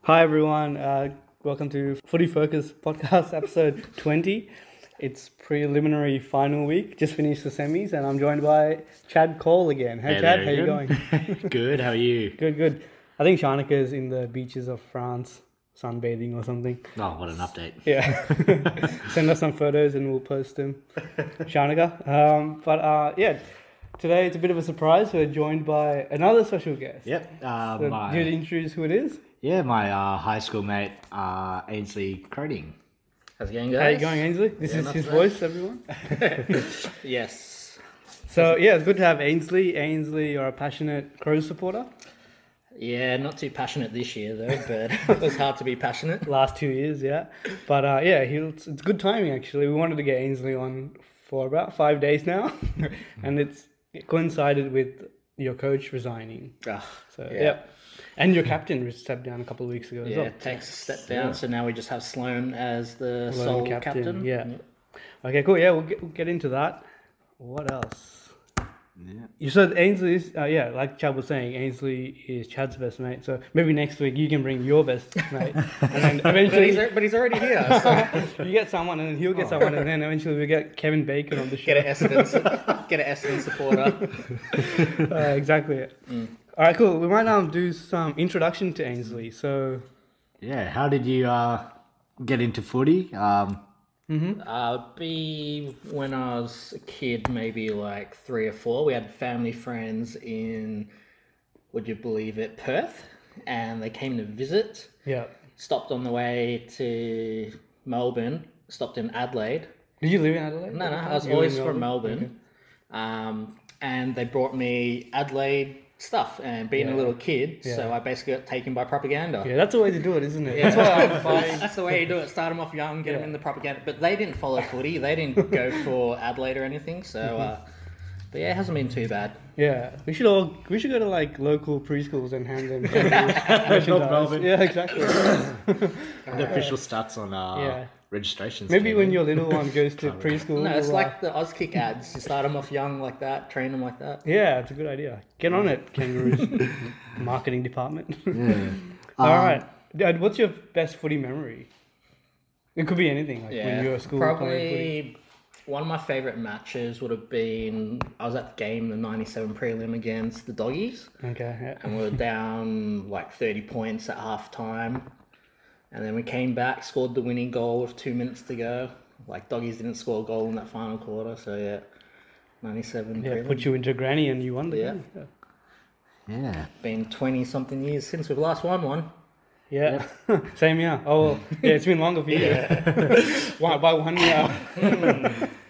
Hi everyone, welcome to Footy Focus podcast episode 20. It's preliminary final week, just finished the semis, and I'm joined by Chad Cole again. Hey Chad, there, how you going? Good, how are you? Good. I think Shanika's in the beaches of France, sunbathing or something. Oh, what an update. Yeah. Send us some photos and we'll post them, Shanika. Yeah, today it's a bit of a surprise. We're joined by another special guest. Yep. So, do you introduce who it is? Yeah, my high school mate, Ainsley Croding. How's it going, guys? How you going, Ainsley? This is his voice, everyone. Yes. So, yeah, it's good to have Ainsley. Ainsley, you're a passionate Crows supporter. Yeah, not too passionate this year, though, but it was hard to be passionate. Last 2 years, yeah. But, it's good timing, actually. We wanted to get Ainsley on for about 5 days now, and it coincided with your coach resigning. So, yeah. And your captain stepped down a couple of weeks ago as well. Yeah, Tex stepped down, so now we just have Sloan as the sole captain. Yeah. Okay, cool. Yeah, we'll get into that. What else? Yeah. You said Ainsley is, like Chad was saying, Ainsley is Chad's best mate. So maybe next week you can bring your best mate. And then eventually... but he's already here. So. You get someone and then he'll get someone and then eventually we get Kevin Bacon on the show. Get an Essendon supporter. Exactly. All right, cool. We might now do some introduction to Ainsley. So... Yeah, how did you get into footy? Be when I was a kid, maybe like 3 or 4. We had family friends in, would you believe it, Perth, and they came to visit. Yeah. Stopped on the way to Melbourne. Stopped in Adelaide. Did you live in Adelaide? No, I was always from Melbourne. Okay. And they brought me Adelaide stuff, and being a little kid, so I basically got taken by propaganda. Yeah, that's the way to do it, isn't it? Yeah. That's the way you do it. Start them off young, get them in the propaganda. But they didn't follow footy. They didn't go for Adelaide or anything. So, but yeah, it hasn't been too bad. Yeah, we should go to like local preschools and hand them merchandise. Yeah, exactly. The official stats on registrations. Maybe when your little one goes to preschool. No, it's like the Auskick ads. You start them off young like that, train them like that. Yeah, it's a good idea. Get on it, Kangaroos marketing department. Yeah. All right. What's your best footy memory? It could be anything. Like when you were at school playing footy. Probably one of my favourite matches would have been, I was at the game, the 97 prelim against the Doggies. Okay, yeah. And we were down like 30 points at half time. And then we came back, scored the winning goal with 2 minutes to go. Like, Doggies didn't score a goal in that final quarter, so yeah, 97 prelim. Put you into granny and you won the game. Yeah. Been 20-something years since we've last won one. Yeah, same year. Oh, well, yeah, it's been longer for you. By 1 year.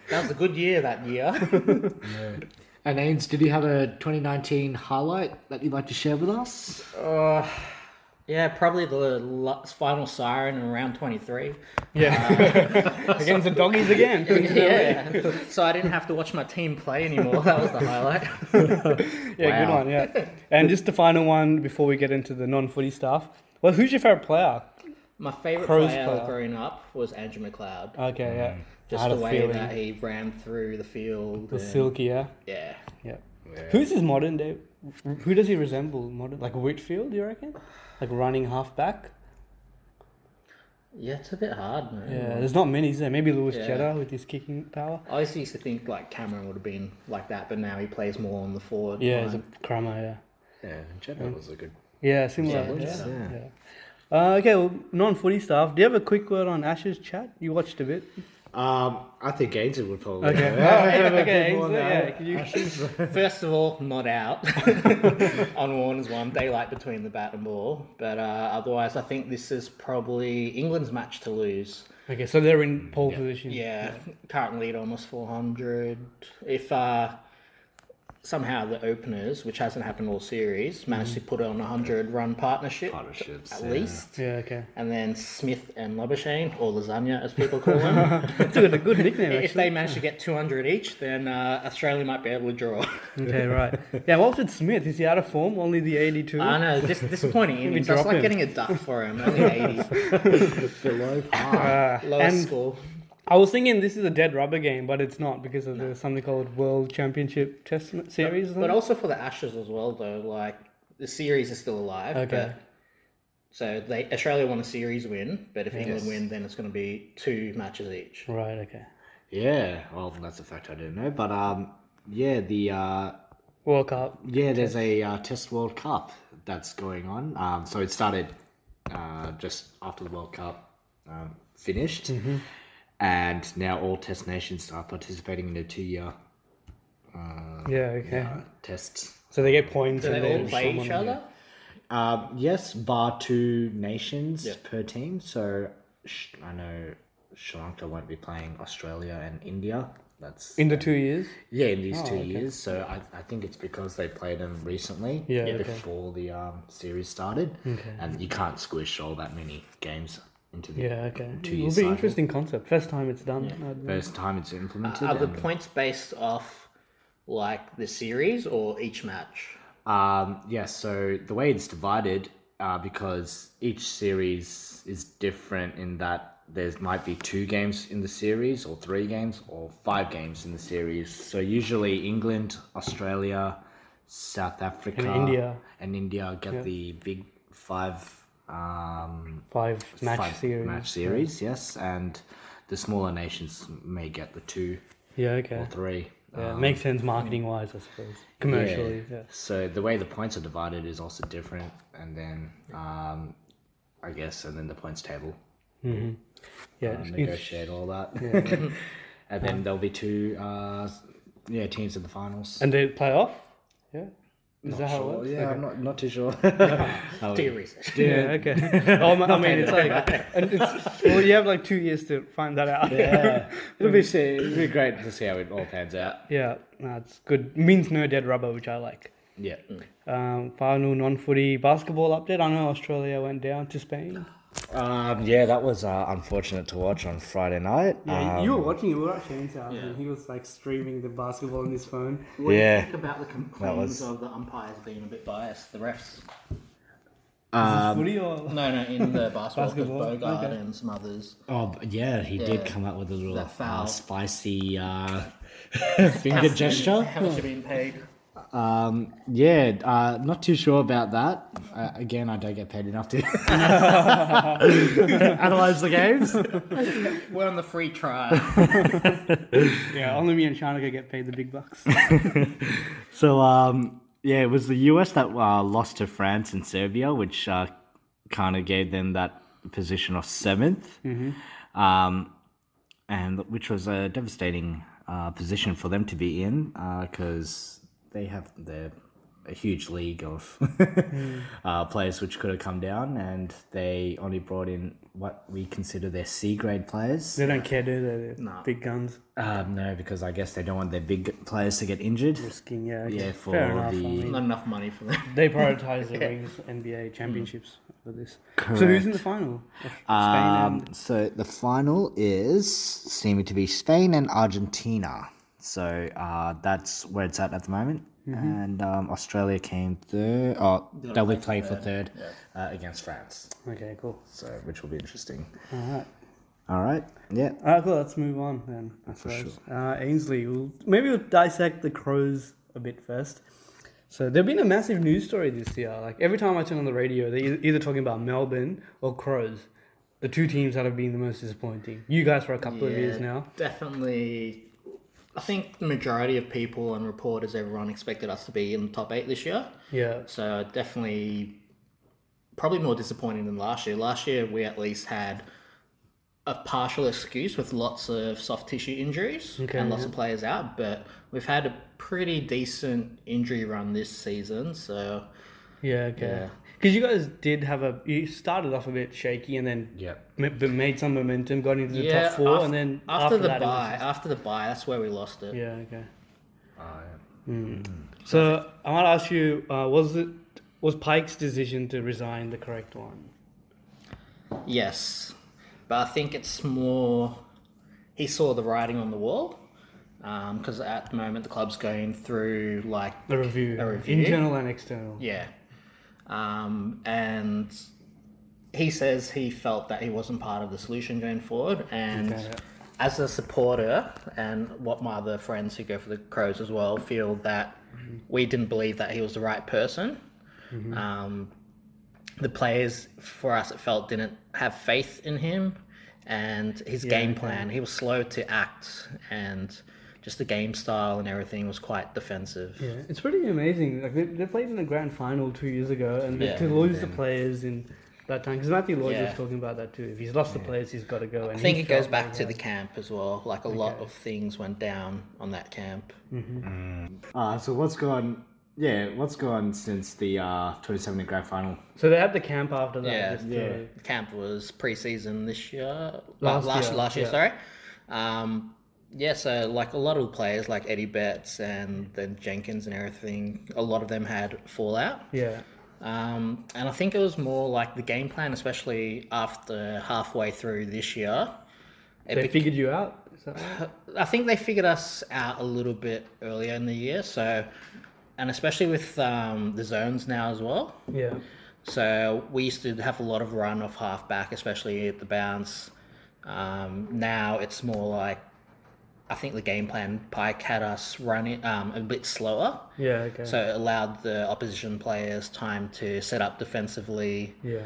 That was a good year that year. And Ainz, did you have a 2019 highlight that you'd like to share with us? Yeah, probably the final siren in round 23. Yeah, against the Doggies again. Yeah, so I didn't have to watch my team play anymore. That was the highlight. Yeah, Good one, yeah. And just the final one before we get into the non-footy stuff. Well, who's your favourite player? My favourite Crows player growing up was Andrew McLeod. Okay, yeah. Just the way that he ran through the field. The silky, yeah? Yeah. Who's his modern day? Who does he resemble? Modern, like Whitfield, you reckon? Like running halfback? Yeah, it's a bit hard, man. Yeah, there's not many, is there? Maybe Lewis Jetta with his kicking power. I always used to think like Cameron would have been like that, but now he plays more on the forward. Yeah, he's a crammer, Yeah, Jetta was a good... Yeah, similar. Yeah. Okay, well, non-footy stuff. Do you have a quick word on Ash's chat? You watched a bit. I think Ainsley would probably... Okay, First of all, not out on Warner's one. Daylight between the bat and ball. But otherwise, I think this is probably England's match to lose. Okay, so they're in pole position. Yeah, current lead almost 400. If somehow the openers, which hasn't happened all series, managed to put on a 100-run partnerships at least. Yeah, okay. And then Smith and Labuschagne, or Lasagna as people call them. It's a good nickname, actually. If they manage to get 200 each, then Australia might be able to draw. Okay, right. Yeah, what was it, Smith? Is he out of form? Only the 82? I know, disappointing innings. That's like getting a duck for him, only 80. Below par. Lowest score. I was thinking this is a dead rubber game, but it's not because of the something called World Championship Test Series. But also for the Ashes as well, though. Like, the series is still alive. Okay. So Australia won a series win, but if England win, then it's going to be 2 matches each. Right. Okay. Yeah, well, that's a fact I didn't know. But the World Cup. yeah, there's a Test World Cup that's going on. So it started just after the World Cup finished, and now all Test nations are participating in a 2-year tests. So they get points. Do and they all then play someone- each other? Yes, bar 2 nations per team. So I know Sri Lanka won't be playing Australia and India. That's In the 2 years. yeah, in these 2 years. So I think it's because they played them recently before the series started, and you can't squish all that many games into the Yeah. Okay. 2 It'll years. be an interesting concept. First time it's done. First time it's implemented. Are the and- points based off like the series or each match? So the way it's divided, because each series is different in that there might be 2 games in the series, or 3 games, or 5 games in the series. So usually England, Australia, South Africa, And India. get the big 5 match series. match series, yes, and the smaller nations may get the 2 Yeah. Okay. or 3. Yeah, it makes sense marketing wise, I suppose. Commercially, yeah. So the way the points are divided is also different, and then I guess, and then the points table. Yeah, Negotiate all that, and then there'll be 2 teams in the finals. and they play off. Yeah, is Not that how sure. it works? Yeah, Okay. I'm not too sure. Do your research. Yeah, okay. I mean, it's like, and well, you have like 2 years to find that out. Yeah, it'll be great to see how it all pans out. Yeah, no, it's good. Means no dead rubber, which I like. Yeah. Final non-footy basketball update. I know Australia went down to Spain. That was unfortunate to watch on Friday night. You were watching it. We were at Shane's house, and he was like streaming the basketball on his phone. What do you Yeah. think about the complaints of the umpires being a bit biased, the refs? Footy or No, in the basketball, because Basketball, Bogart okay. and some others. He did come up with a little That foul. spicy finger gesture. How much have been paid? Not too sure about that. Again, I don't get paid enough to analyze the games. We're on the free trial. yeah, only me and Shanika get paid the big bucks. So, it was the US that lost to France and Serbia, which kind of gave them that position of 7th, and which was a devastating position for them to be in, because they have a huge league of players which could have come down, and they only brought in what we consider their C grade players. They don't care, do they? They're No. big guns. No, because I guess they don't want their big players to get injured. Risking, yeah. Okay. Yeah, for Fair enough. the- I mean, Not enough money for them. they prioritize the rings, NBA championships for this. Correct. So who's in the final? Spain and So the final is seeming to be Spain and Argentina. So that's where it's at the moment. And Australia came third. They'll be playing for third against France. okay, cool. So which will be interesting. All right. Yeah. All right, cool. Let's move on then. I suppose. Ainsley, we'll dissect the Crows a bit first. So there's been a massive news story this year. Like every time I turn on the radio, they're either talking about Melbourne or Crows, the 2 teams that have been the most disappointing. You guys for a couple of years now. Definitely. I think the majority of people and reporters, everyone expected us to be in the top 8 this year. Yeah. So definitely, probably more disappointing than last year. Last year we at least had a partial excuse with lots of soft tissue injuries and lots of players out, but we've had a pretty decent injury run this season. So Yeah. Okay. Because you guys did have you started off a bit shaky and then made some momentum, got into the top 4, and then after the that, it was bye, that's where we lost it. Yeah. Okay. So I want to ask you, was Pike's decision to resign the correct one? Yes, but I think it's more he saw the writing on the wall, because at the moment the club's going through like A review, internal and external. Yeah, and he says he felt that he wasn't part of the solution going forward, and as a supporter, and what my other friends who go for the Crows as well feel that we didn't believe that he was the right person. the players, for us, it felt, didn't have faith in him and his game plan. He was slow to act, and just the game style and everything was quite defensive. Yeah, it's pretty amazing. Like they played in the grand final 2 years ago, and to lose the players in that time, because Matthew Lloyd was talking about that too. If he's lost the players, he's got to go. I think it goes back to the camp as well. Like a lot of things went down on that camp. So what's gone? Yeah, what's gone since the 2017 grand final? So they had the camp after that. The camp was pre-season this year. Last year, sorry. So like a lot of players like Eddie Betts and then Jenkins and everything, a lot of them had fallout. Yeah. And I think it was more like the game plan, especially after halfway through this year. They figured you out? Is that right? I think they figured us out a little bit earlier in the year. So, and especially with the zones now as well. Yeah. So we used to have a lot of run off half back, especially at the bounce. Now it's more like, I think the game plan, Pike had us running a bit slower. Yeah, okay. So it allowed the opposition players time to set up defensively. Yeah.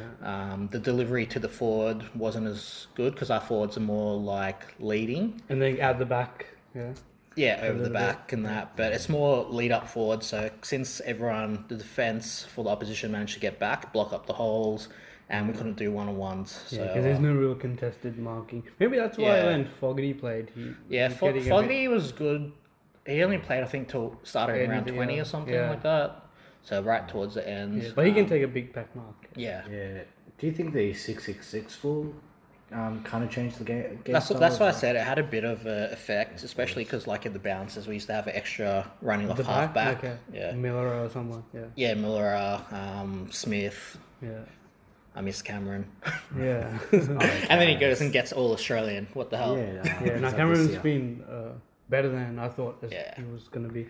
The delivery to the forward wasn't as good because our forwards are more like leading. And then at the back, Yeah, over the back and that. But it's more lead up forward. So since the defence for the opposition managed to get back, block up the holes, and we couldn't do one-on-ones. Yeah, because there's no real contested marking. Maybe that's why when Fogarty played, Fogarty was good. He only played, I think, till started around 20 or something like that. So right towards the end. Yeah, but he can take a big pack mark. Yeah. Do you think the 666 rule kind of changed the game? That's what I said. It had a bit of an effect, especially because like in the bounces, we used to have an extra running off half back. Okay. Yeah. Miller or someone. Yeah. Yeah, Miller, Smith. Yeah. I miss Cameron. Yeah. And then he goes and gets all Australian. What the hell? Yeah. Now Cameron's been better than I thought he was going to be.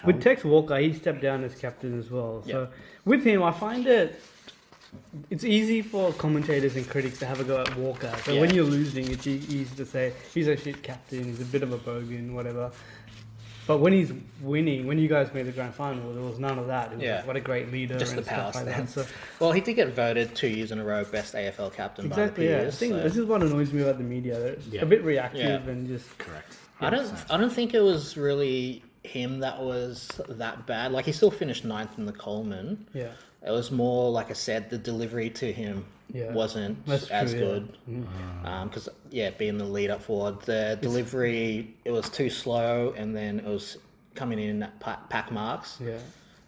With Tex Walker, he stepped down as captain as well. So with him, I find it's easy for commentators and critics to have a go at Walker. So when you're losing, it's easy to say he's a shit captain, he's a bit of a bogan, whatever. But when he's winning, when you guys made the grand final, there was none of that. It was like, what a great leader. Just and the power stuff like stance. that. So, well, he did get voted 2 years in a row best AFL captain by the peers. I think this is what annoys me about the media. They're a bit reactive and just... Correct. I don't think it was really him that was that bad. Like, he still finished 9th in the Coleman. Yeah. It was more, like I said, the delivery to him wasn't as good. Because, being the lead up forward, the delivery, it was too slow, and then it was coming in at pack marks. Yeah.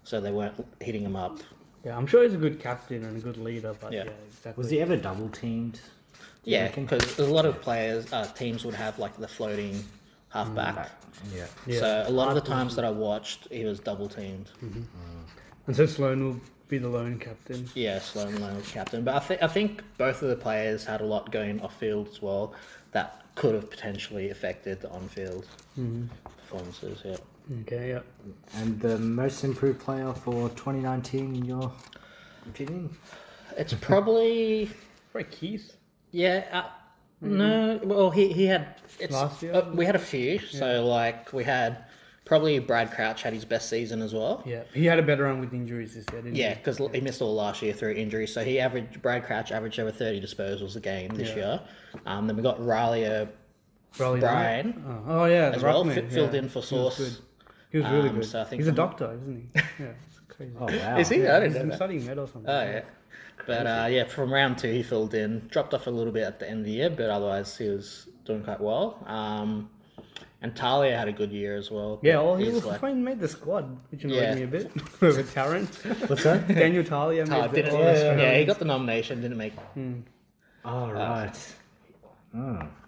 So they weren't hitting him up. Yeah, I'm sure he's a good captain and a good leader, but exactly. Was he ever double teamed? Yeah, because a lot of teams would have, like, the floating half back. Yeah. So a lot of the times that I watched, he was double teamed. And so Sloan will be the lone captain. Yeah, Sloan lone captain. But I think both of the players had a lot going off field as well that could have potentially affected the on field performances. Yeah. Okay. Yeah. And the most improved player for 2019, in your opinion? It's probably Keith. Yeah. No. Well, he had last year. We had a few. So like we had. Probably Brad Crouch had his best season as well. Yeah, he had a better run with injuries this year, didn't he? Yeah, because he missed all last year through injury. So Brad Crouch averaged over 30 disposals a game this year. Then we got Riley Bryan. Oh yeah, as well. Filled in for Sauce. He was really good. So I think he's a doctor, isn't he? Yeah, it's crazy. Oh wow. Is he? Yeah, I didn't know he's that. studying med or something. Oh yeah. But from round 2 he filled in, dropped off a little bit at the end of the year, but otherwise he was doing quite well. And Talia had a good year as well. Yeah, well, he made the squad, which annoyed me a bit. With Tarrant. What's that? Daniel Talia made the he got the nomination, didn't make... Oh, right.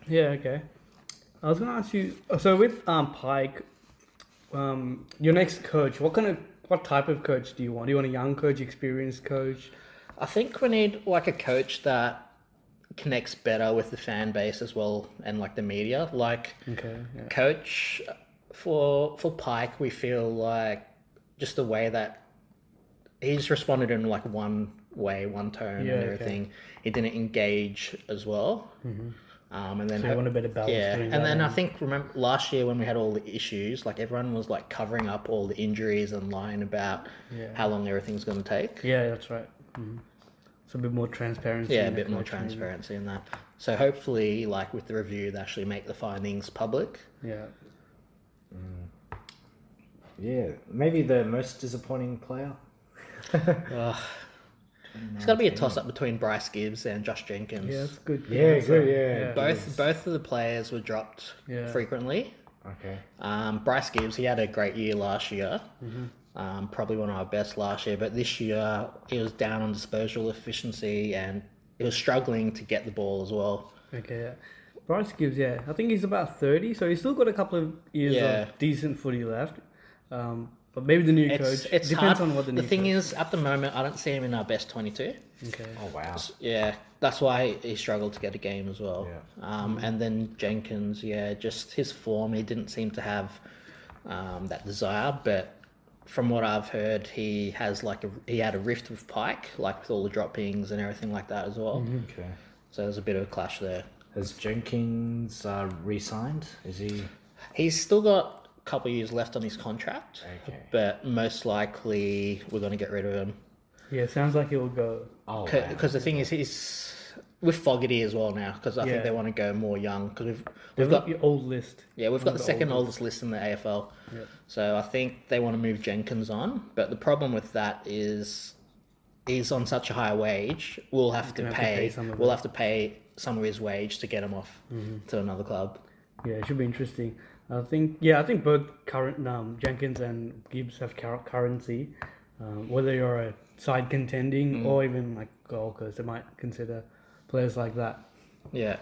Yeah, okay. I was going to ask you, so with Pike, your next coach, what type of coach do you want? Do you want a young coach, experienced coach? I think we need like a coach that connects better with the fan base as well and like the media. Like coach for Pike, we feel like just the way that he's responded in like one way, one tone and everything. He didn't engage as well. And then so you want a better balance. And then I think remember last year when we had all the issues, like everyone was like covering up all the injuries and lying about how long everything's going to take. Yeah, that's right. So a bit more transparency. Yeah, a bit more transparency in that. So hopefully, like with the review, they actually make the findings public. Yeah. Yeah, maybe the most disappointing player. It's got to be a toss-up between Bryce Gibbs and Josh Jenkins. Yeah, that's good. Yeah, good. Yeah. Both of the players were dropped frequently. Okay. Bryce Gibbs, he had a great year last year. Probably one of our best last year, but this year he was down on disposal efficiency and he was struggling to get the ball as well. Okay, yeah. Bryce Gibbs, yeah. I think he's about 30, so he's still got a couple of years of decent footy left. But maybe the new coach. It's depends hard. on what the new thing coach is, at the moment, I don't see him in our best 22. Okay. Oh, wow. Yeah, that's why he struggled to get a game as well. Yeah. And then Jenkins, just his form, he didn't seem to have that desire. But from what I've heard, he has he had a rift with Pike, like with all the droppings and everything like that as well. Okay. So there's a bit of a clash there. Has Jenkins re-signed? Is he? He's still got a couple of years left on his contract, Okay. but most likely we're going to get rid of him. Yeah, sounds like he'll go. Oh, Because the thing is, he's with Fogarty as well now, because I think they want to go more young. Because They've got your old list. Yeah, we've got the second oldest list in the AFL. Yeah. So I think they want to move Jenkins on. But the problem with that is he's on such a high wage. We'll have to pay some of his wage to get him off to another club. Yeah, it should be interesting. I think both current Jenkins and Gibbs have currency. Whether you're a side contending or even like Gold Coast, they might consider players like that. Yeah.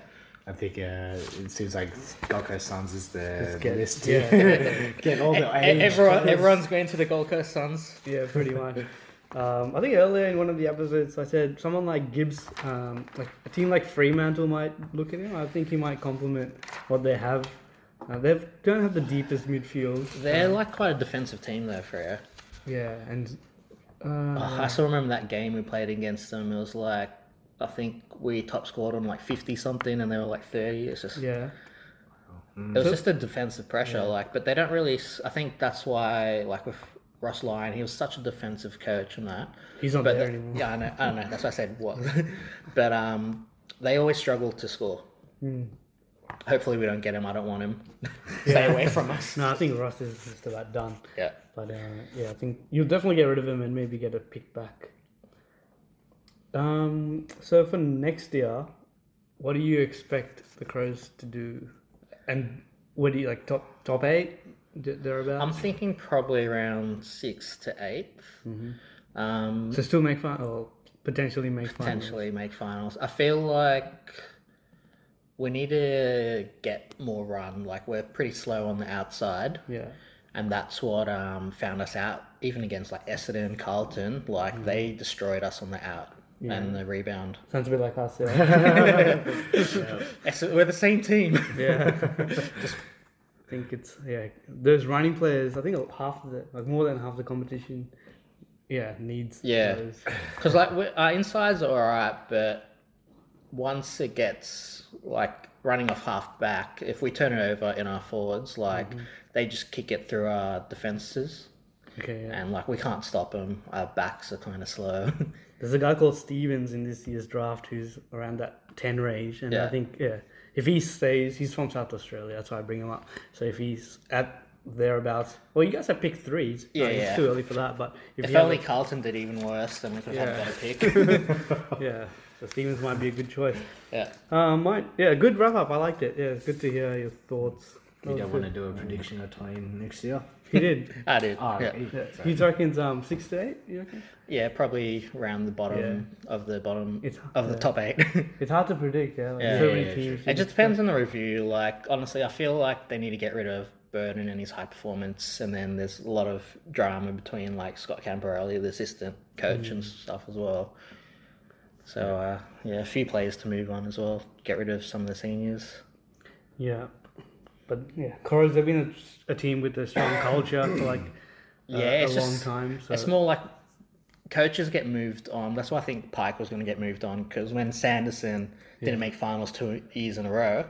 I think it seems like Gold Coast Suns is the list. Yeah. Get all the Everyone's going to the Gold Coast Suns. Yeah, pretty much. I think earlier in one of the episodes I said someone like Gibbs, like a team like Fremantle might look at him. I think he might complement what they have. They don't have the deepest midfield. They're like quite a defensive team though, Freo. Yeah, and I still remember that game we played against them. It was like, I think we top scored on like 50 something and they were like 30. It's just yeah. It was just a defensive pressure, but they don't really. I think that's why, like with Ross Lyon, he was such a defensive coach and that. He's not there anymore. Yeah, I know. That's why I said what. But they always struggle to score. Hopefully we don't get him. I don't want him. Stay away from us. No, I think Ross is just about done. Yeah. But I think you'll definitely get rid of him and maybe get a pick back. So for next year, what do you expect the Crows to do? And what do you like? Top 8 thereabouts? I'm thinking probably around 6 to 8. So still make fun or potentially make finals. Potentially make finals. I feel like we need to get more run. Like we're pretty slow on the outside. Yeah. And that's what found us out, even against like Essendon, Carlton. Like they destroyed us on the out and the rebound. Sounds a bit like us. Yeah. We're the same team. Yeah. I think it's those running players. I think more than half the competition. Needs. Yeah. Because like our insides are alright, but once it gets like running off half back, if we turn it over in our forwards, like they just kick it through our defenses. Okay. Yeah. And like we can't stop them. Our backs are kind of slow. There's a guy called Stevens in this year's draft who's around that 10 range, and I think if he stays, he's from South Australia. That's why I bring him up. So if he's at thereabouts, well, you guys have picked 3s. It's too early for that. But if only Carlton did even worse, then we could have had a better pick. Yeah. So Stevens might be a good choice. Yeah. Good wrap up. I liked it. Yeah, it's good to hear your thoughts. You don't want to do a prediction of time next year? He did. I did. Oh, yeah. He reckons 6 to 8. You reckon? Yeah, probably around the bottom of the top 8. It's hard to predict. Yeah. Teams. It just depends on the review. Like honestly, I feel like they need to get rid of Burden and his high performance, and then there's a lot of drama between like Scott Camperelli, the assistant coach, and stuff as well. So a few players to move on as well. Get rid of some of the seniors. Yeah. But Crows, they've been a team with a strong culture for like a long time. So. It's more like coaches get moved on. That's why I think Pike was going to get moved on, because when Sanderson didn't make finals 2 years in a row,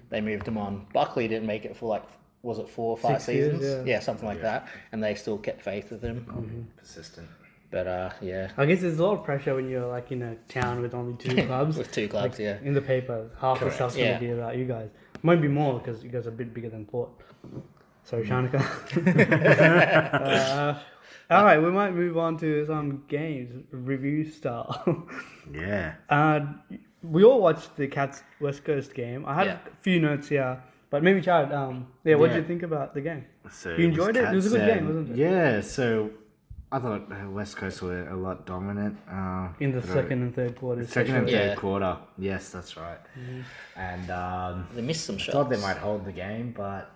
they moved him on. Buckley didn't make it for like, was it 4 or 5 seasons? Years, yeah, something like that. And they still kept faith with him. Persistent. But yeah, I guess there's a lot of pressure when you're like in a town with only 2 clubs. with 2 clubs, Like, yeah. in the paper, half the stuff's going to be about you guys. Might be more because you guys are a bit bigger than Port. Sorry, Shanika. All right, we might move on to some games, review style. Yeah. We all watched the Cats West Coast game. I had a few notes here, but maybe Chad, what did you think about the game? So You enjoyed it? It was a good game, wasn't it? Yeah, so I thought West Coast were a lot dominant. In the second and third quarters. Second and Yeah. third quarter. Yes, that's right. And They missed some I shots. thought they might hold the game, but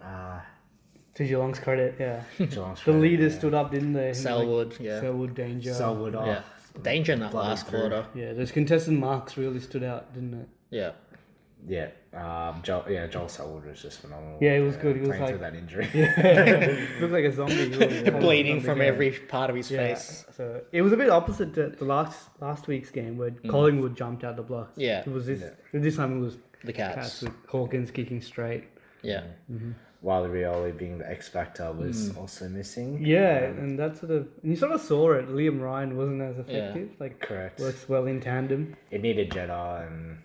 To Geelong's credit, yeah. Geelong's The credit, leaders yeah. stood up, didn't they? Selwood, yeah. Selwood, Danger. Selwood off. Yeah. Danger in that Bloody last through. quarter. Yeah, those contested marks really stood out, didn't it? Yeah. Yeah. Joel Selwood was just phenomenal. Yeah, he was good. He was playing like- through that injury. Looked like a zombie. Really. Bleeding from Yeah. every part of his Yeah, face. so it was a bit opposite to the last week's game where Collingwood jumped out the blocks. Yeah. It was this time it was The Cats Cats. with Hawkins kicking straight. Yeah. While Rioli being the X Factor was also missing. Yeah, and that and you sort of saw it. Liam Ryan wasn't as effective. Like Correct. works well in tandem. It needed Jeddah and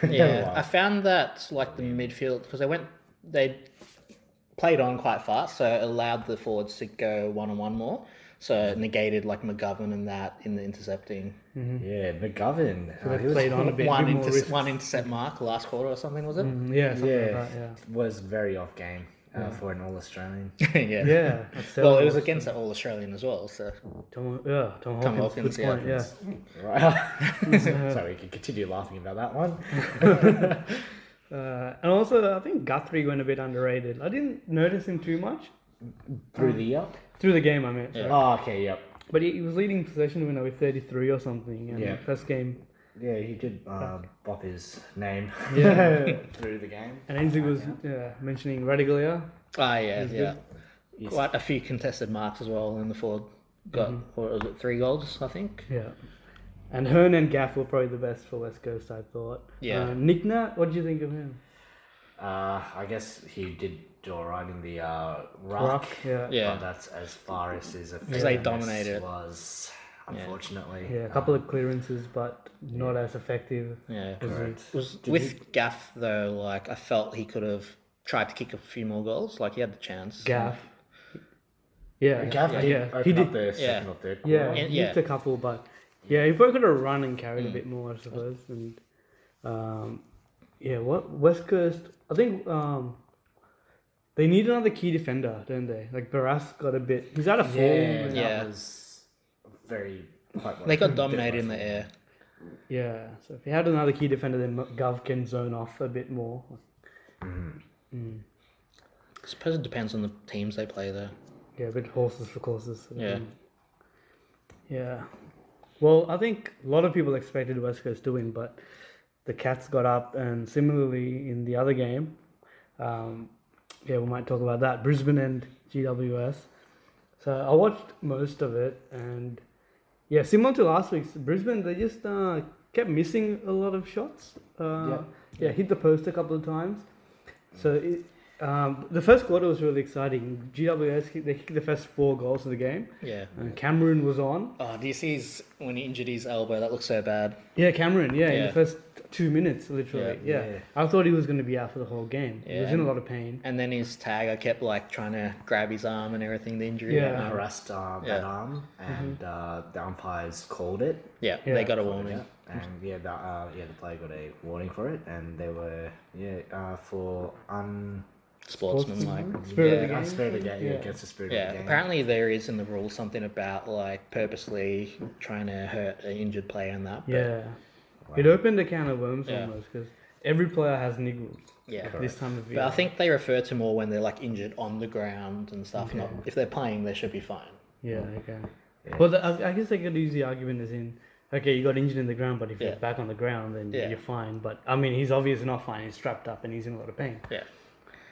yeah. Yeah. I found that like the midfield because they played on quite fast, so it allowed the forwards to go 1-on-1 more. So it negated like McGovern and that in the intercepting. Yeah, McGovern. They played on a bit. One, bit more risk. one intercept mark last quarter or something, was it? Yeah, something like Yeah, that, yeah. was very off game for an All Australian. yeah. Yeah. that's Well, it was Selwood. against that All Australian as well, so Tom Tom Hawkins. Hawkins, Good point, yeah. yeah. Right. So we can continue laughing about that one. And also, I think Guthrie went a bit underrated. I didn't notice him too much Through the through the game. I mean, sorry. Oh, okay, yep. But he was leading possession winner with 33 or something. And Yeah. the first game, Yeah, he did bop his name yeah. through the game. And Ainz was mentioning Radaglia. yeah. Quite a few contested marks as well, and the forward got what was it, 3 goals, I think. Yeah. And Hearn and Gaff were probably the best for West Coast, I thought. Yeah. Nick Nat, what did you think of him? I guess he did do alright in the ruck. Rock, yeah. Yeah. But that's as far as his Because they dominated. was, unfortunately. Yeah, a couple of clearances, but not as effective. Yeah. Correct. With Gaff though, like I felt he could have tried to kick a few more goals. Like he had the chance. Gaff. Yeah. Gav yeah. did He open up did. the second or third Yeah, quarter. he hit a couple, but yeah, he probably could have run and carried a bit more, I suppose. And what West Coast? I think they need another key defender, don't they? Like Barras got a bit. He's out of form. Yeah, Yeah. that was very quite They got dominated in the air. Yeah. So if you had another key defender, then Gov can zone off a bit more. I suppose it depends on the teams they play though. Yeah, a bit horses for courses. Yeah. Yeah. Well, I think a lot of people expected West Coast to win, but the Cats got up, and similarly in the other game, we might talk about that. Brisbane and GWS. So I watched most of it, and yeah, similar to last week's, Brisbane, they just kept missing a lot of shots. Hit the post a couple of times. So the first quarter was really exciting. GWS, they kicked the first 4 goals of the game. Yeah. And Cameron was on. Oh, do you see when he injured his elbow? That looks so bad. Yeah, Cameron, in Yeah. the first 2 minutes, literally. Yeah. I thought he was going to be out for the whole game. He was in a lot of pain. And then his tagger kept like trying to grab his arm and everything. The injury. Yeah. harassed that arm, and the umpires called it. Yeah. Yeah. They got a warning. And the player got a warning for it, and they were for Sportsmanlike. Spirit of the game. unspirited game against the spirit of Yeah, the game. apparently there is in the rules something about like purposely trying to hurt an injured player and that. But Yeah. It opened a can of worms Yeah. almost, because every player has niggles yeah. this time of year. But I think they refer to more when they're like injured on the ground and stuff. Not if they're playing, they should be fine. Yeah, okay. Well, I guess they could use the argument as in, okay, you got injured in the ground, but if you're back on the ground, then you're fine. But I mean, he's obviously not fine. He's strapped up and he's in a lot of pain. Yeah.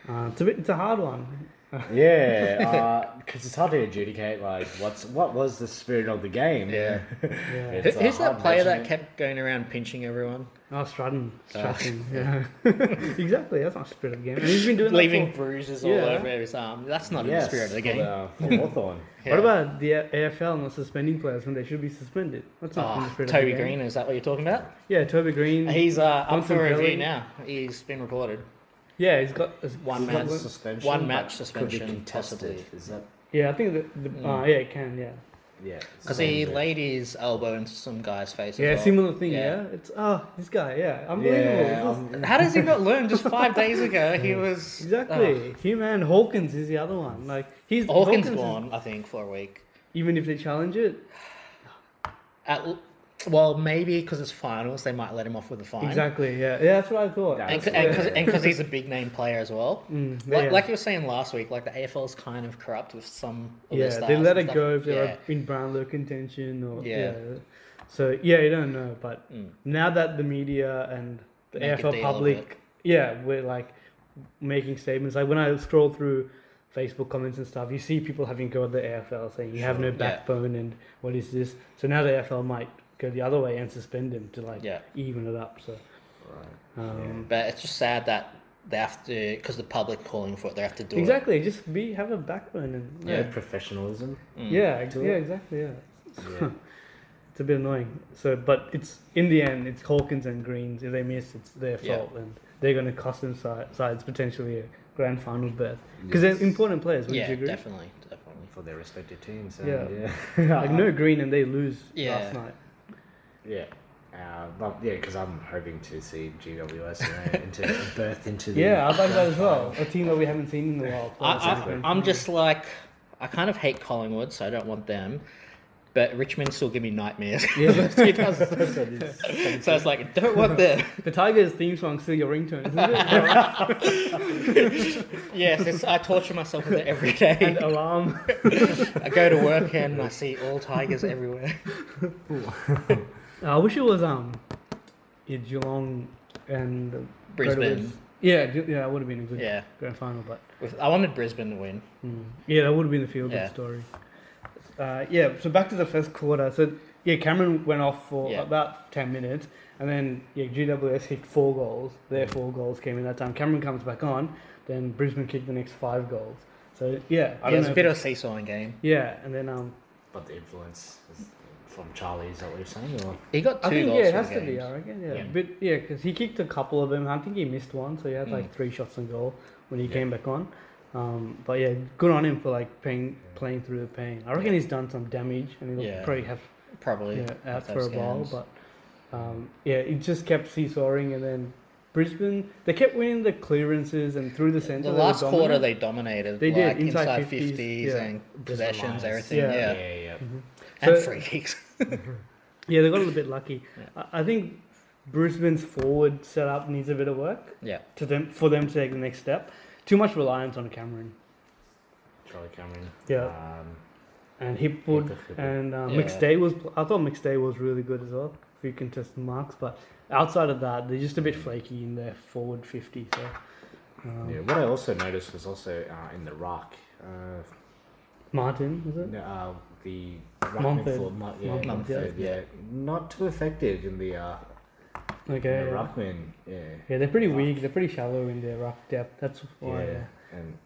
It's a hard one. Yeah, because it's hard to adjudicate. Like, what was the spirit of the game? Yeah. It's Who's that hard player that measurement. kept going around pinching everyone? Oh, Stratton. Yeah. Exactly. That's not spirit of the game. And he's been doing Leaving that for... bruises all Yeah. over his arm. That's not in the spirit of the game. For Hawthorn. What about the AFL not suspending players when they should be suspended? What's not in the spirit of Toby the game? Green, is that what you're talking about? Yeah, Toby Green. He's up Johnson for review Kelly. now. He's been reported. Yeah, he's got One he's got match one- Suspension. One match but suspension, could be contested. possibly. Is that? Yeah, I think yeah, it can. Yeah. Yeah. Because he laid his elbow into some guy's face. Yeah, as well. similar thing. Yeah. It's this guy. Yeah, unbelievable. This is- How does he not learn? Just 5 days ago, he was Exactly. Him and Hawkins is the other one. Like he's Hawkins is- gone, I think, for a week. even if they challenge it. Well, maybe because it's finals, they might let him off with a fine. Exactly. Yeah. Yeah, that's what I thought. And because he's a big name player as well. Yeah. Like you were saying last week, like the AFL is kind of corrupt with some of their Yeah, stars they let and it stuff. go if they're Yeah. in Brownlow contention or Yeah. So yeah, you don't know. But now that the media and the Make a AFL deal of public, we're like making statements. Like when I scroll through Facebook comments and stuff, you see people having go at the AFL saying you have no backbone and what is this? So now the AFL might go the other way and suspend him to even it up. So, But it's just sad that they have to, because the public calling for it, they have to do exactly. Just have a backbone and Professionalism. exactly. Yeah. It's a bit annoying. So, but it's in the end, it's Hawkins and Greens. If they miss, it's their fault, and they're going to cost them sides potentially a grand final berth because they're important players. Would you agree? Definitely. For their respective teams. Like no Green and they lose last night. Yeah. But because I'm hoping to see GWS into birth into the. Yeah, I'd like that as well. A team that we haven't seen in a while. I'm just like, I kind of hate Collingwood, so I don't want them. But Richmond still give me nightmares. Yeah, So it's like, don't want them. The Tigers theme song still your ringtone, isn't it? Yes, I torture myself with it every day. And alarm. I go to work and I see all Tigers everywhere. I wish it was Geelong and Brisbane. Yeah, that would have been a good grand final. But I wanted Brisbane to win. Yeah, that would have been the feel-good story. So back to the first quarter. So Cameron went off for about 10 minutes, and then GWS kicked 4 goals. Their 4 goals came in that time. Cameron comes back on, then Brisbane kicked the next 5 goals. So it was a bit of a seesawing game. Yeah, and then But the influence is from Charlie, is that what you're saying? Or? He got 2 I think goals. it has to be. I reckon. Because he kicked a couple of them. I think he missed one, so he had like 3 shots on goal when he came back on. But good on him for like playing through the pain. I reckon he's done some damage, and he'll probably have out for a while. But it just kept seesawing, and then Brisbane they kept winning the clearances and through the centre. The last quarter they dominated. They did inside 50s and possessions, everything. Mm-hmm. And free kicks. They got a little bit lucky. I think Brisbane's forward setup needs a bit of work. For them to take the next step. Too much reliance on Cameron. Charlie Cameron. Yeah. And Hipwood and McStay was. I thought McStay was really good as well. A few contested marks, but outside of that, they're just a bit flaky in their forward 50. So. What I also noticed was also in the ruck. Martin, is it? The ruckman Montford. Not too effective in the. Okay. Ruckman, Yeah, they're pretty weak. They're pretty shallow in their ruck depth. That's why. And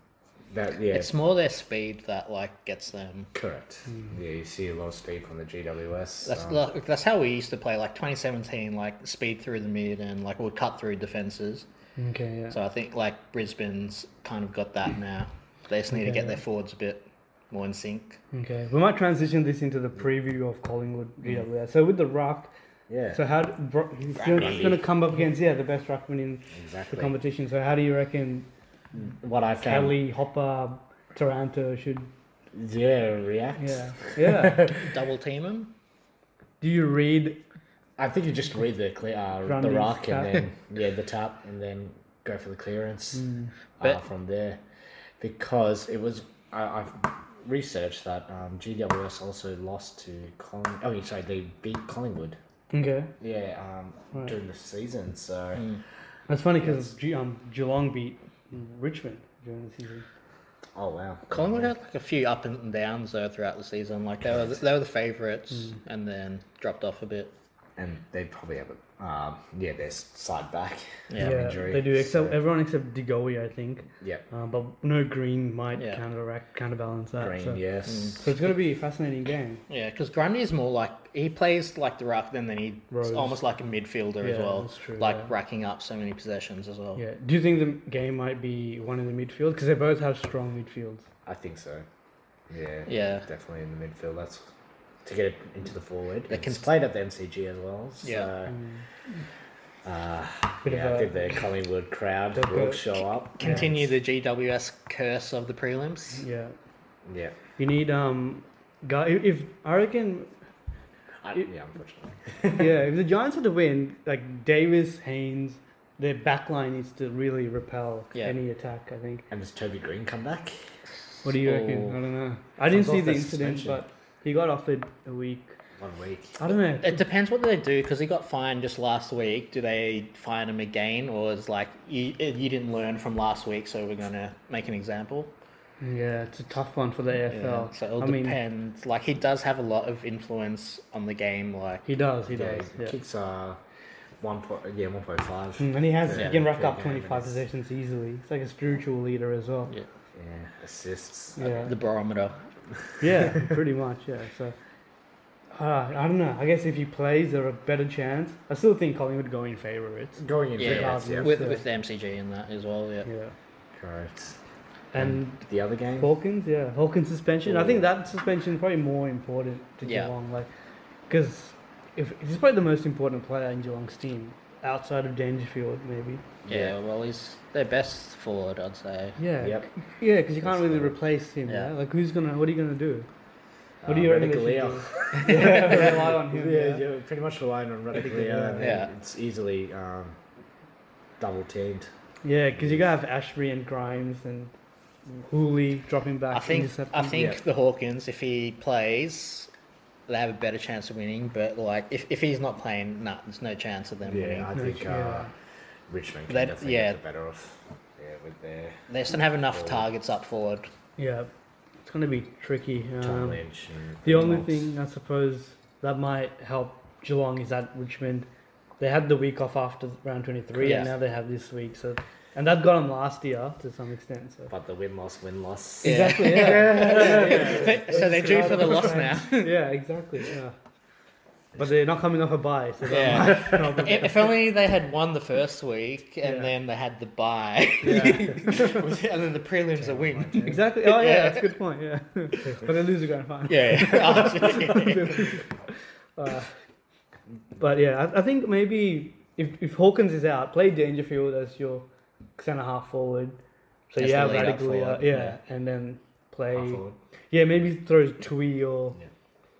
that It's more their speed that gets them. Correct. Yeah, you see a lot of speed from the GWS. That's how we used to play. 2017, speed through the mid and we'll cut through defenses. Okay. Yeah. So I think Brisbane's kind of got that now. They just need to get their forwards a bit more in sync. Okay, we might transition this into the preview of Collingwood GWS. So with the ruck. Yeah. So he's going to come up against the best ruckman in the competition. So how do you reckon? What I found, Kelly, Hopper, Taranto should react. Yeah. Double team him. Do you read? I think you just read the ruck tap. and then the tap and then go for the clearance from there, because it was I've researched that GWS also lost to Collingwood. They beat Collingwood. Okay. During the season, so that's funny because Geelong beat Richmond during the season. Oh wow. Collingwood had like a few up and downs though throughout the season. Like they were the favourites, and then dropped off a bit. And they probably have their side back. Yeah. Injury. They do. Except everyone except Digowi, I think. Yeah. But no Green might counterbalance that. Green, so. yes. So it's going to be a fascinating game. Yeah, because Grundy is more like he plays like the ruck, and then he's Rose. almost like a midfielder as well. That's true, like racking up so many possessions as well. Yeah. Do you think the game might be one in the midfield? Because they both have strong midfields. I think so. Yeah. Yeah. Definitely in the midfield. That's to get it into the forward. It's can- played at the MCG as well. So, Yeah. I think the Collingwood crowd will show up. Continue the GWS curse of the prelims. Yeah. Yeah. You need if I reckon Unfortunately. if the Giants were to win, like Davis, Ainz, their backline needs to really repel any attack, I think. And does Toby Green come back? What do you reckon? I don't know. I didn't Comes see off the that incident, suspension. but he got offered a week. 1 week. I don't know. It depends what they do, because he got fined just last week. Do they fine him again, or is like you didn't learn from last week, so we're gonna make an example? Yeah, it's a tough one for the AFL. So it'll depend. Like he does have a lot of influence on the game. Like He does. Yeah, Yeah. kicks are 1.5. And he can rack up Yeah, 25 possessions easily. It's like a spiritual leader as well. Yeah. Yeah, assists. Yeah, the barometer. yeah, pretty much. Yeah, so I don't know. I guess if he plays, there are a better chance. I still think Collingwood go in favourites. Going in favourites, yeah. With the MCG in that as well. Yeah. Yeah, Correct. and The other game? Hawkins suspension. I think that suspension is probably more important to Geelong, like because if he's probably the most important player in Geelong's team outside of Dangerfield, maybe. Yeah, well, he's their best forward, I'd say. Yeah, Yep. yeah, because you can't That's really the- replace him. Yeah. Yeah, like what are you gonna do? What do you reckon they should Radically, do? Yeah, rely on him. Yeah, Yeah. you're pretty much relying on radically. Yeah. It's easily double teamed. Yeah, because you gotta have Ashbury and Grimes and Hooley dropping back. I think intercepting. the Hawkins, if he plays, they have a better chance of winning. But like if he's not playing, there's no chance of them winning. Yeah, I think yeah. Richmond can They'd- definitely yeah. get the better off. Yeah, with their They just don't have enough targets up forward. Yeah, it's gonna be tricky. Tom Lynch. The only thing I suppose that might help Geelong is that Richmond, they had the week off after round 23, Yeah. and now they have this week. So, and that got them last year to some extent. So. But the win-loss. Yeah. Exactly. Yeah. So they're due for the loss now. Yeah, exactly. Yeah. But they're not coming off a bye, so that Yeah. might not be- If only they had won the first week and Yeah. then they had the bye, Yeah. and then the prelims a win. Exactly. Oh yeah, Yeah. that's a good point. Yeah, but they lose the grand final. Yeah. But yeah, I think maybe if Hawkins is out, play Dangerfield as your centre half forward. So As you the have lead-up Radically, forward, yeah, and then play. Forward. Yeah, maybe throw Tui or Yeah.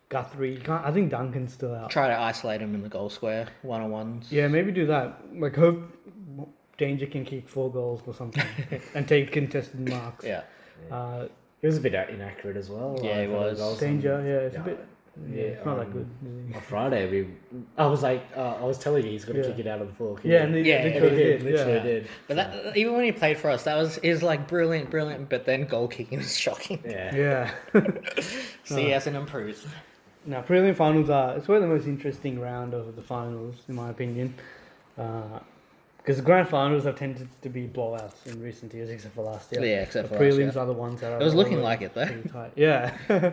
Guthrie. I think Duncan's still out. Try to isolate him in the goal square, one-on-ones. Yeah, maybe do that. Like hope Danger can kick 4 goals or something and take contested marks. Yeah. He was a bit inaccurate as well. Yeah, he for the was. goals. Danger, yeah, it's a Yeah. bit. Yeah, it's not that good. On Friday, I was telling you he's going to Yeah. kick it out of the floor. Yeah, and they Yeah, literally he did. did. Literally Yeah. did. But that, even when he played for us, is like brilliant, but then goal kicking is shocking. Yeah. Yeah. So he hasn't improved. Now, prelim finals it's probably the most interesting round of the finals, in my opinion. Because the grand finals have tended to be blowouts in recent years, except for last year. Yeah, except The for prelims last year. are the ones that are. It was looking always like it, though. pretty tight. Yeah.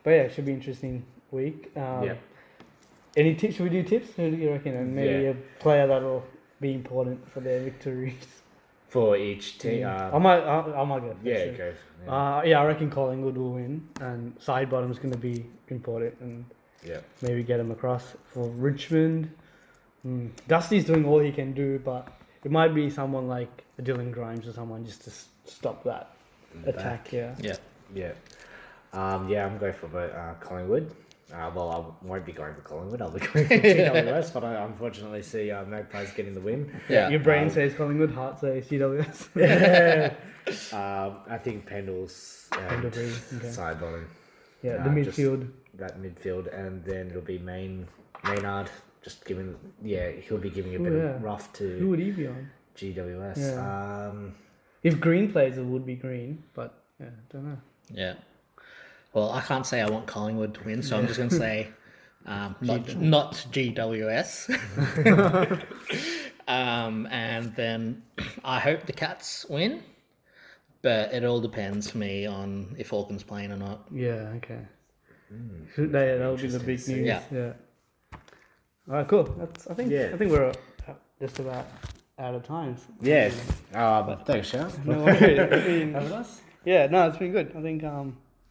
But yeah, it should be an interesting week. Any tips? Should we do tips? Who do you reckon? And maybe Yeah. a player that'll be important for their victories. For each team. I might go. First, Yeah, so. okay. Yeah, I reckon Collingwood will win, and side bottom's going to be important, and Yeah. maybe get him across. For Richmond, Dusty's doing all he can do, but it might be someone like a Dylan Grimes or someone just to stop that attack. Yeah. Yeah. I'm going for Collingwood. Well, I won't be going for Collingwood. I'll be going for GWS, but I unfortunately see Magpies getting the win. Yeah. Your brain says Collingwood, heart says GWS. I think Pendle's Pendlebury, okay. side bottom. Yeah, the just midfield. That midfield, and then it'll be Maynard. Just giving, he'll be giving a bit yeah. of rough Who to would he be on? GWS. Yeah. If Green plays, it would be Green, but yeah, don't know. Yeah. Well, I can't say I want Collingwood to win, so I'm just going to say not GWS. And then I hope the Cats win, but it all depends for me on if Auckland's playing or not. Yeah, okay. That'll be the big news. Yeah. All right, cool. I think we're just about out of time. Yeah. Thanks, Shao. No worries. Yeah, no, it's been good. I think.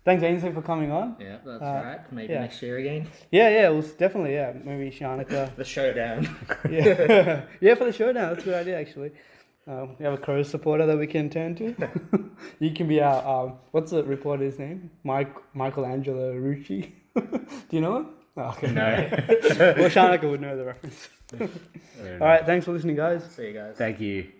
Thanks, Ainsley, for coming on. Yeah, that's right. Maybe next year again. Yeah, it was definitely, maybe Sharnika. The showdown. Yeah, for the showdown. That's a good idea, actually. We have a Crows supporter that we can turn to. You can be our, what's the reporter's name? Michelangelo Rucci. Do you know him? Oh, okay. No. Well, Sharnika would know the reference. All right, thanks for listening, guys. See you guys. Thank you.